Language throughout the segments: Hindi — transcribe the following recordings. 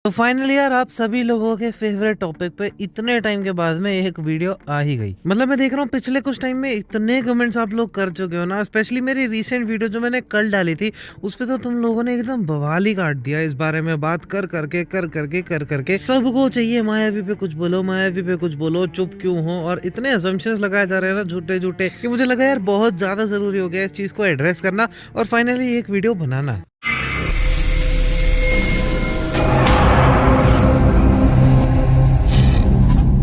तो फाइनली यार आप सभी लोगों के फेवरेट टॉपिक पे इतने टाइम के बाद में एक वीडियो आ ही गई। मतलब मैं देख रहा हूँ पिछले कुछ टाइम में इतने कमेंट्स आप लोग कर चुके हो ना, स्पेशली मेरी रीसेंट वीडियो जो मैंने कल डाली थी उस पे तो तुम लोगों ने एकदम बवाल ही काट दिया। इस बारे में बात कर करके सबको चाहिए मायावी पे कुछ बोलो, मायावी पे कुछ बोलो, चुप क्यों हो, और इतने असम्पशंस लगाए जा रहे हैं ना झूठे झूठे कि मुझे लगा यार बहुत ज्यादा जरूरी हो गया इस चीज को एड्रेस करना और फाइनली एक वीडियो बनाना।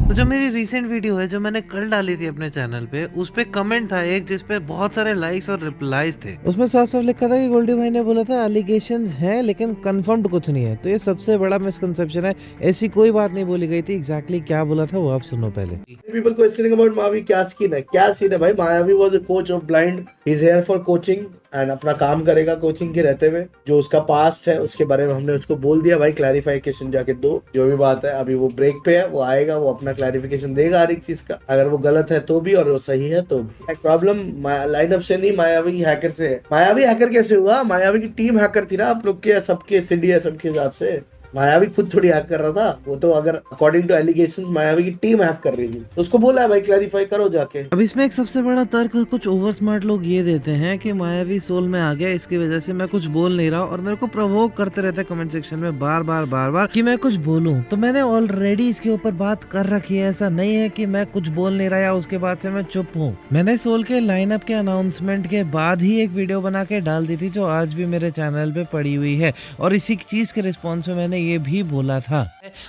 तो जो मेरी रीसेंट वीडियो है जो मैंने कल डाली थी अपने चैनल पे, उस पे कमेंट था एक जिसपे बहुत सारे लाइक्स और रिप्लाईज थे। उसमें साफ साफ लिखा था कि गोल्डी भाई ने बोला था एलिगेशंस हैं लेकिन कंफर्म्ड कुछ नहीं है। तो ये सबसे बड़ा मिसकंसेप्शन है, ऐसी कोई बात नहीं बोली गई थी। एग्जैक्टली क्या बोला था वो आप सुनो पहले। People questioning about मावी क्या सीन है भाई। मायावी was a coach of blind, he is here for coaching and अपना काम करेगा कोचिंग के रहते हुए। जो उसका पास्ट है उसके बारे में हमने उसको बोल दिया भाई, क्लैरिफिकेशन जाके दो। जो भी बात है अभी वो ब्रेक पे है, वो आएगा, वो अपना क्लैरिफिकेशन देगा हर एक चीज का। अगर वो गलत है तो भी और वो सही है तो भी। प्रॉब्लम लाइनअप से नहीं, मायावी हैकर से है। मायावी हैकर कैसे हुआ? मायावी की टीम हैकर थी ना आप लोग के, सबके सीडीएस सबके हिसाब से। मायावी खुद थोड़ी हैक कर रहा था वो तो। अगर अकॉर्डिंग टू एलिगेशंस मायावी की टीम हैक कर रही थी तो उसको बोला है भाई क्लैरिफाई करो जाके। अब इसमें एक सबसे बड़ा तर्क कुछ ओवर स्मार्ट लोग ये देते हैं कि मायावी सोल में आ गया, इसकी वजह से मैं कुछ बोल नहीं रहा, और मेरे को प्रोवोक करते रहते हैं कमेंट सेक्शन में बार बार कि मैं कुछ बोलूं। तो मैंने ऑलरेडी इसके ऊपर बात कर रखी है। ऐसा नहीं है कि मैं कुछ बोल नहीं रहा या उसके बाद से मैं चुप हूँ। मैंने सोल के लाइनअप के अनाउंसमेंट के बाद ही एक वीडियो बना के डाल दी थी जो आज भी मेरे चैनल पे पड़ी हुई है, और इसी चीज के रिस्पॉन्स में मैंने ये भी बोला था।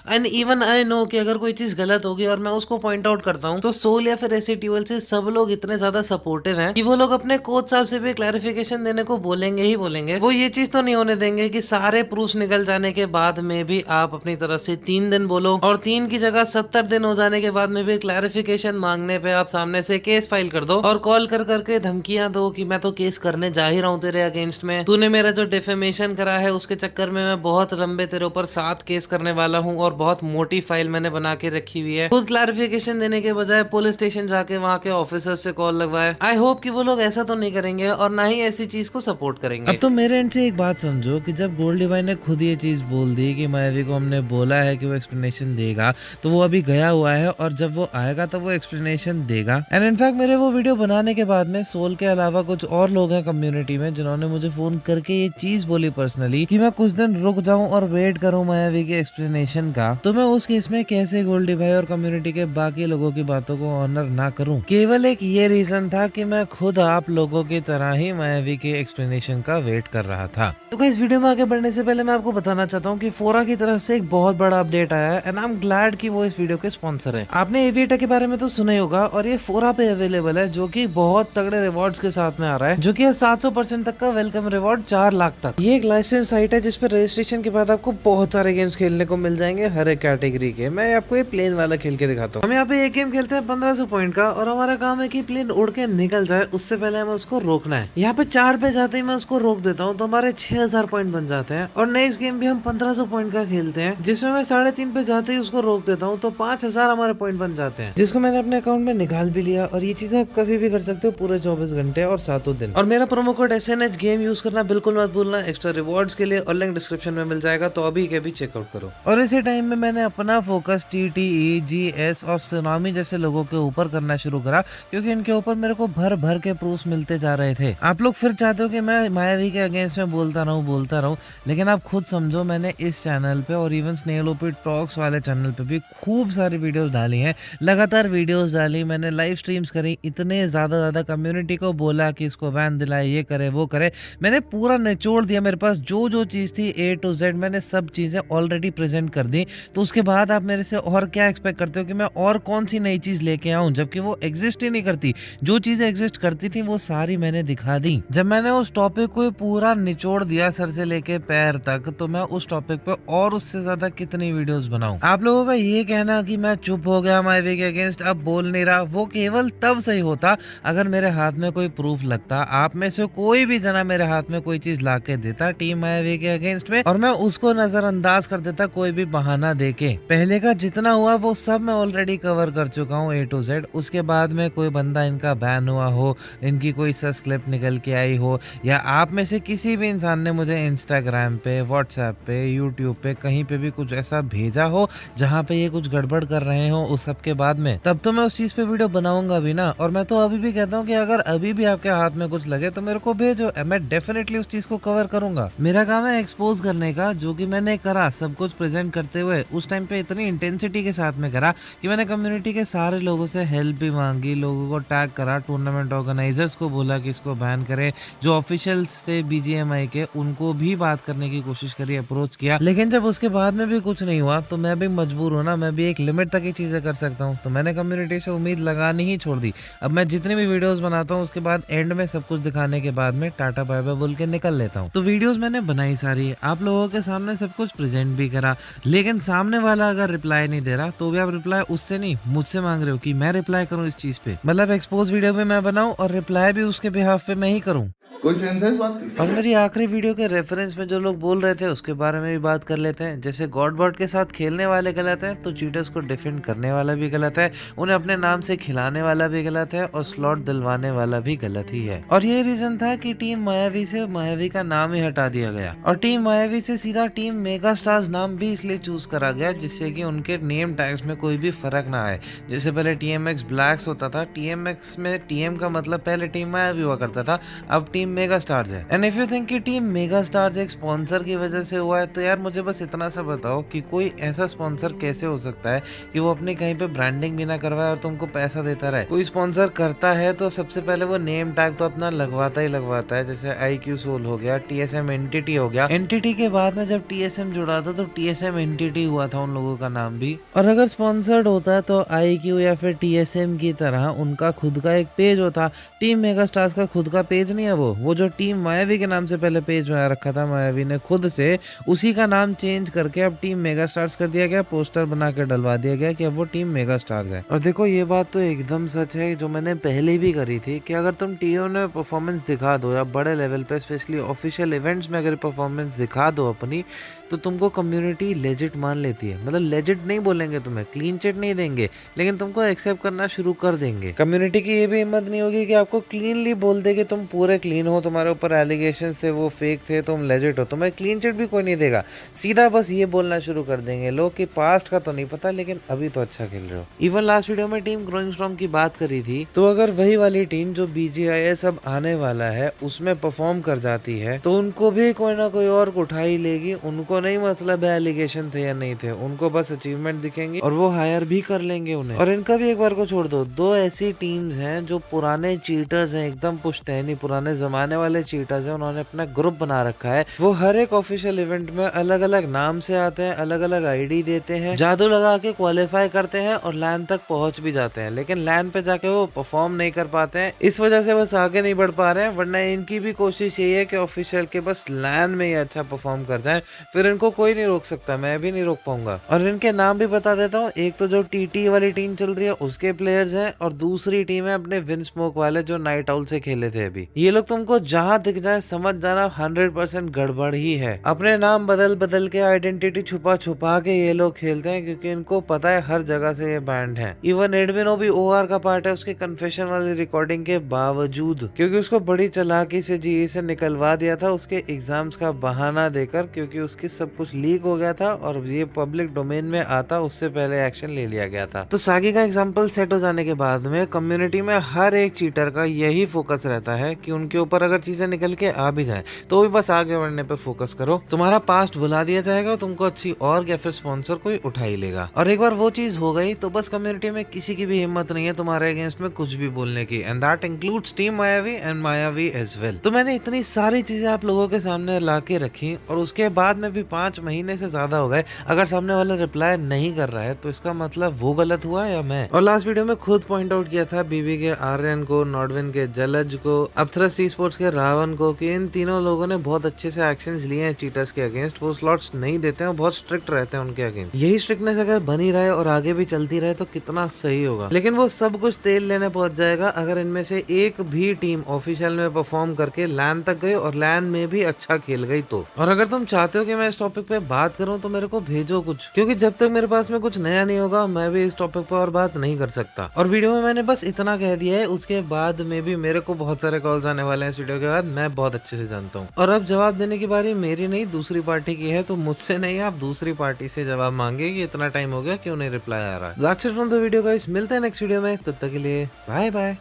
एंड इवन आई नो कि अगर कोई चीज गलत होगी और मैं उसको पॉइंट आउट करता हूँ तो सोल या फिर एसईटीएल से सब लोग इतने ज्यादा सपोर्टिव हैं कि वो लोग अपने कोच साहब से भी क्लैरिफिकेशन देने को बोलेंगे ही बोलेंगे। वो ये चीज तो नहीं होने देंगे कि सारे प्रूफ निकल जाने के बाद में भी आप अपनी तरफ से 3 दिन बोलो और 3 की जगह 70 दिन हो जाने के बाद में भी क्लैरिफिकेशन मांगने पे आप सामने से केस फाइल कर दो और कॉल कर करके धमकियां दो कि मैं तो केस करने जा ही रहा हूँ तेरे अगेंस्ट में, तूने मेरा जो डिफेमेशन करा है उसके चक्कर में मैं बहुत लंबे तेरे ऊपर 7 केस करने वाला हूँ और बहुत मोटी फाइल मैंने बना के रखी हुई है। खुद क्लैरिफिकेशन देने के बजाय पुलिस स्टेशन जाके वहाँ के ऑफिसर से कॉल लगवाए। आई होप कि वो लोग ऐसा तो नहीं करेंगे और ना ही ऐसी चीज को सपोर्ट करेंगे। अब तो मेरे एंड से एक बात समझो कि जब गोल्डी भाई ने खुद ये चीज बोल दी कि मायावी को हमने बोला है कि वो एक्सप्लेनेशन देगा, तो वो अभी गया हुआ है और जब वो आएगा तो वो एक्सप्लेनेशन देगा। एंड इनफैक्ट मेरे वो वीडियो बनाने के बाद में सोल के अलावा कुछ और लोग हैं कम्युनिटी में जिन्होंने मुझे फोन करके ये चीज बोली पर्सनली कि मैं कुछ दिन रुक जाऊं और वेट करूं मायावी के एक्सप्लेनेशन का। तो मैं उस केस में कैसे गोल्डी भाई और कम्युनिटी के बाकी लोगों की बातों को ऑनर ना करूं? केवल एक ये रीजन था कि मैं खुद आप लोगों की तरह ही मायावी के एक्सप्लेनेशन का वेट कर रहा था। तो इस वीडियो में आगे बढ़ने से पहले मैं आपको बताना चाहता हूँ कि फोरा की तरफ से एक बहुत बड़ा अपडेट आया है एंड आई एम ग्लैड कि वो इस वीडियो के स्पॉन्सर है। आपने एविएटर के बारे में तो सुना ही होगा और ये फोरा पे अवेलेबल है, जो की बहुत तगड़े रिवॉर्ड्स के साथ में आ रहा है, जो की 700% तक का वेलकम रिवॉर्ड 4 लाख तक। ये एक लाइसेंस साइट है जिसपे रजिस्ट्रेशन के बाद आपको बहुत सारे गेम्स खेलने को मिल जाएंगे हर एक कैटेगरी के। मैं आपको ये प्लेन वाला खेल के दिखाता हूँ। हम यहाँ पे एक गेम खेलते हैं 1500 पॉइंट का और हमारा काम है कि प्लेन उड़ के निकल जाए, उससे पहले हमें उसको रोकना है। यहाँ पे 4 पे जाते ही मैं उसको रोक देता हूँ तो हमारे 6000 पॉइंट बन जाते हैं। और नेक्स्ट गेम भी हम 1500 पॉइंट का खेलते हैं जिसमें मैं 3.5 पे जाते ही उसको रोक देता हूँ तो 5000 हमारे पॉइंट बन जाते हैं, जिसको मैंने अपने अकाउंट में निकाल भी लिया। और ये चीजें आप कभी भी कर सकते हो पूरे 24 घंटे और 7 दिन। और मेरा promo code SNH game use करना बिल्कुल मत भूलना एक्स्ट्रा रिवॉर्ड्स के लिए, और लिंक डिस्क्रिप्शन में मिल जाएगा, तो अभी के भी चेकआउट करो। और इसी टाइम में मैंने अपना फोकस TTE, GS और सुनामी जैसे लोगों के ऊपर करना शुरू करा, क्योंकि इनके ऊपर मेरे को भर भर के प्रूफ मिलते जा रहे थे। आप लोग फिर चाहते हो कि मैं मायावी के अगेंस्ट में बोलता रहूं, लेकिन आप खुद समझो मैंने इस चैनल पे और इवन स्नेल ओपी टॉक्स वाले चैनल पे भी खूब सारी वीडियोस डाली हैं, लगातार वीडियोस डाली, मैंने लाइव स्ट्रीम्स करी, इतने ज्यादा कम्युनिटी को बोला कि इसको बैन दिलाए, ये करे वो करे, मैंने पूरा निचोड़ दिया। मेरे पास जो चीज थी A to Z मैंने सब चीजें ऑलरेडी प्रेजेंट कर दी। तो उसके बाद आप मेरे से और क्या एक्सपेक्ट करते हो कि मैं और कौन सी नई चीज लेके आऊं, जबकि वो एग्जिस्ट ही नहीं करती। जो चीजें एग्जिस्ट करती थी वो सारी मैंने दिखा दी। जब मैंने उस टॉपिक को पूरा निचोड़ दिया सर से लेके पैर तक, तो मैं उस टॉपिक पे और उससे ज्यादा कितनी वीडियोस बनाऊं। आप लोगों का ये कहना कि मैं चुप हो गया मायावी के अगेंस्ट, अब बोल नहीं रहा, वो केवल तब सही होता अगर मेरे हाथ में कोई प्रूफ लगता। आप में से कोई भी जना मेरे हाथ में कोई चीज ला के देता टीम मायावी के अगेंस्ट में और मैं उसको नजरअंदाज कर देता कोई भी बहाना देके। पहले का जितना हुआ वो सब मैं ऑलरेडी कवर कर चुका हूँ A to Z। उसके बाद में कोई बंदा इनका बैन हुआ हो, इनकी कोई सस क्लिप निकल के आई हो, या आप में से किसी भी इंसान ने मुझे इंस्टाग्राम पे, व्हाट्सएप पे, यूट्यूब पे कहीं पे भी कुछ ऐसा भेजा हो जहाँ पे ये कुछ गड़बड़ कर रहे हो उस सब के बाद में, तब तो मैं उस चीज पे वीडियो बनाऊंगा भी ना। और मैं तो अभी भी कहता हूँ कि अगर अभी भी आपके हाथ में कुछ लगे तो मेरे को भेजो, मैं डेफिनेटली उस चीज को कवर करूंगा। मेरा काम है एक्सपोज करने का, जो कि मैंने करा सब कुछ प्रेजेंट करते हुए। उस टाइम पे इतनी इंटेंसिटी के साथ में करा कि मैंने कम्युनिटी के सारे लोगों से हेल्प भी मांगी, लोगों को टैग करा, टूर्नामेंट ऑर्गेनाइजर्स को बोला कि इसको बैन करे, जो ऑफिशियल्स थे BGMI के उनको भी बात करने की कोशिश करी, अप्रोच किया। लेकिन जब उसके बाद में भी कुछ नहीं हुआ तो मैं भी मजबूर हूं ना, मैं भी एक लिमिट तक ही चीजें कर सकता हूं। तो मैंने कम्युनिटी से उम्मीद लगानी ही छोड़ दी। अब मैं जितनी भी वीडियोस बनाता हूं उसके बाद एंड में सब कुछ दिखाने के बाद में टाटा बाय बाय बोल के निकल लेता हूं। तो वीडियोस मैंने बनाई सारी, आप लोगों के सामने सब कुछ प्रेजेंट भी करा, लेकिन सामने वाला अगर रिप्लाई नहीं दे रहा तो भी आप रिप्लाई उससे नहीं मुझसे मांग रहे हो कि मैं रिप्लाई करूं इस चीज पे। मतलब एक्सपोज वीडियो भी मैं बनाऊं और रिप्लाई भी उसके बिहाफ पे मैं ही करूं। कोई सेंस है इस बात की? और मेरी आखिरी वीडियो के रेफरेंस में जो लोग बोल रहे थे उसके बारे में भी बात कर लेते हैं। जैसे गॉड बॉट के साथ खेलने वाले गलत है तो चीटर्स को डिफेंड करने वाला भी गलत है, उन्हें अपने नाम से खिलाने वाला भी गलत है, और स्लॉट दिलवाने वाला भी गलत ही है। और यही रीजन था कि टीम मायावी से मायावी का नाम ही हटा दिया गया और टीम मायावी से सीधा टीम मेगा स्टार्स नाम भी इसलिए चूज करा गया जिससे कि उनके नेम टैग्स में कोई भी फर्क ना आए। जैसे पहले TMX ब्लैक्स होता था, TMX में TM का मतलब पहले टीम मायावी हुआ करता था, अब टीम मेगा स्टार्स है। एंड इफ यू थिंक कि टीम मेगा स्टार्स एक स्पॉन्सर की वजह से हुआ है तो यार मुझे बस इतना सा बताओ कि कोई ऐसा स्पॉन्सर कैसे हो सकता है कि वो अपनी कहीं पे ब्रांडिंग भी ना करवाए और तुमको पैसा देता रहे। कोई स्पॉन्सर करता है तो सबसे पहले वो नेम टैग तो अपना लगवाता ही लगवाता है। जैसे IQ सोल हो गया, TSM एंटिटी हो गया। एंटिटी के बाद में जब TSM जुड़ा था तो TSM एंटिटी हुआ था उन लोगों का नाम भी। और अगर स्पॉन्सर्ड होता है तो IQ या फिर TSM की तरह उनका खुद का एक पेज होता। टीम मेगा स्टार्स का खुद का पेज नहीं है, वो जो टीम मायावी के नाम से पहले पेज बना रखा था मायावी ने खुद से, उसी का नाम चेंज करके अब टीम मेगा स्टार्स कर दिया गया, पोस्टर बना के डलवा दिया गया कि अब वो टीम मेगा स्टार्स है। और देखो ये बात तो एकदम सच है जो मैंने पहले भी करी थी कि अगर तुम टीओ में परफॉर्मेंस दिखा दो या बड़े लेवल पे स्पेशली ऑफिशियल इवेंट्स में अगर परफॉर्मेंस दिखा दो अपनी, तो तुमको कम्युनिटी लेजिट मान लेती है। मतलब लेजिट नहीं बोलेंगे, तुम्हें क्लीन चिट नहीं देंगे, लेकिन तुमको एक्सेप्ट करना शुरू कर देंगे। कम्युनिटी की ये भी हिम्मत नहीं होगी कि आपको क्लीनली बोल दे कि तुम पूरे क्लीन हो, तुम्हारे ऊपर एलिगेशन थे वो फेक थे, तुम लेजिट हो, तुम्हें क्लीन चिट भी कोई नहीं देगा। सीधा बस ये बोलना शुरू कर देंगे लोग कि पास्ट का तो नहीं पता लेकिन अभी तो अच्छा खेल रहे हो। इवन लास्ट वीडियो में टीम ग्रोइंग स्ट्रॉन्ग की बात करी थी, तो अगर वही वाली टीम जो BGIS अब आने वाला है उसमें परफॉर्म कर जाती है तो उनको भी कोई ना कोई और उठा ही लेगी। उनको नहीं मतलब है एलिगेशन थे या नहीं थे, उनको बस अचीवमेंट दिखेंगे और वो हायर भी कर लेंगे उन्हें। और इनका भी एक बार को छोड़ दो, दो ऐसी टीम्स हैं जो पुराने चीटर्स हैं, एकदम पुश्तैनी पुराने जमाने वाले चीटर्स हैं, उन्होंने अपना ग्रुप बना रखा है। वो हर एक ऑफिशियल इवेंट में अलग अलग नाम से आते हैं, अलग अलग ID देते हैं, जादू लगा के क्वालिफाई करते हैं और लैन तक पहुंच भी जाते हैं, लेकिन लैन पे जाके वो परफॉर्म नहीं कर पाते हैं। इस वजह से बस आगे नहीं बढ़ पा रहे हैं, वरना इनकी भी कोशिश यही है कि ऑफिशियल के बस लैन में ही अच्छा परफॉर्म कर जाए, फिर इनको कोई नहीं रोक सकता, मैं भी नहीं रोक पाऊंगा। और इनके नाम भी बता देता हूँ, एक तो जो TT वाली टीम चल रही है उसके प्लेयर्स हैं, और दूसरी टीम है अपने विन स्मोक वाले जो नाइट आउल से खेले थे अभी। ये लोग तुमको जहां दिख जाए समझ जाना 100% गड़बड़ ही है। अपने नाम बदल बदल के आइडेंटिटी छुपा छुपा के ये लोग खेलते हैं क्योंकि इनको पता है हर जगह से ये बैंड है। इवन एडमिनो भी OR का पार्ट है उसके कन्फेशन वाली रिकॉर्डिंग के बावजूद, क्योंकि उसको बड़ी चालाकी से GE से निकलवा दिया था उसके एग्जाम्स का बहाना देकर, क्योंकि उसकी सब कुछ लीक हो गया था और ये पब्लिक डोमेन में आता उससे पहले एक्शन ले लिया गया था। तो सागी का एग्जाम्पल सेट हो जाने के बाद में कम्युनिटी में हर एक चीटर का यही फोकस रहता है कि उनके ऊपर अगर चीजें निकल के आ भी जाए तो भी बस आगे बढ़ने पे फोकस करो, तुम्हारा पास्ट भुला दिया जाएगा, तुमको अच्छी और या फिर स्पॉन्सर कोई उठा ही लेगा। और एक बार वो चीज हो गई तो बस कम्युनिटी में किसी की भी हिम्मत नहीं है तुम्हारे अगेंस्ट में कुछ भी बोलने की, एंड दैट इंक्लूड्स टीम मायावी एंड मायावी एज वेल। तो मैंने इतनी सारी चीजें आप लोगों के सामने ला के रखी और उसके बाद में भी 5 महीने से ज्यादा हो गए, अगर सामने वाला रिप्लाई नहीं कर रहा है तो इसका मतलब वो गलत हुआ या मैं। और लास्ट वीडियो में खुद पॉइंट आउट किया था BB के आर्यन को, नॉर्डविन के जलज को, अप्थरस स्पोर्ट्स के रावण को कि इन तीनों लोगों ने बहुत अच्छे से एक्शंस लिए हैं चीटर्स के अगेंस्ट। वो स्लॉट्स नहीं देते हैं, बहुत स्ट्रिक्ट रहते हैं उनके अगेंस्ट। यही स्ट्रिक्टनेस अगर बनी रहे और आगे भी चलती रहे तो कितना सही होगा। लेकिन वो सब कुछ तेल लेने पहुंच जाएगा अगर इनमें से एक भी टीम ऑफिशियल में परफॉर्म करके लैन तक गई और लैन में भी अच्छा खेल गई तो। और अगर तुम चाहते हो कि मैं इस टॉपिक पे बात करूं तो मेरे को भेजो कुछ, क्योंकि जब तक मेरे पास में कुछ नया नहीं होगा मैं भी इस टॉपिक पे और बात नहीं कर सकता। और वीडियो में मैंने बस इतना कह दिया है, उसके बाद में भी मेरे को बहुत सारे कॉल्स आने वाले हैं इस वीडियो के बाद, मैं बहुत अच्छे से जानता हूँ। और अब जवाब देने की बारी मेरी नहीं दूसरी पार्टी की है, तो मुझसे नहीं आप दूसरी पार्टी से जवाब मांगे कि इतना टाइम हो गया क्यों नहीं रिप्लाई आ रहा है। That's it from the video guys, मिलते हैं नेक्स्ट वीडियो में, तब तक के लिए बाय बाय।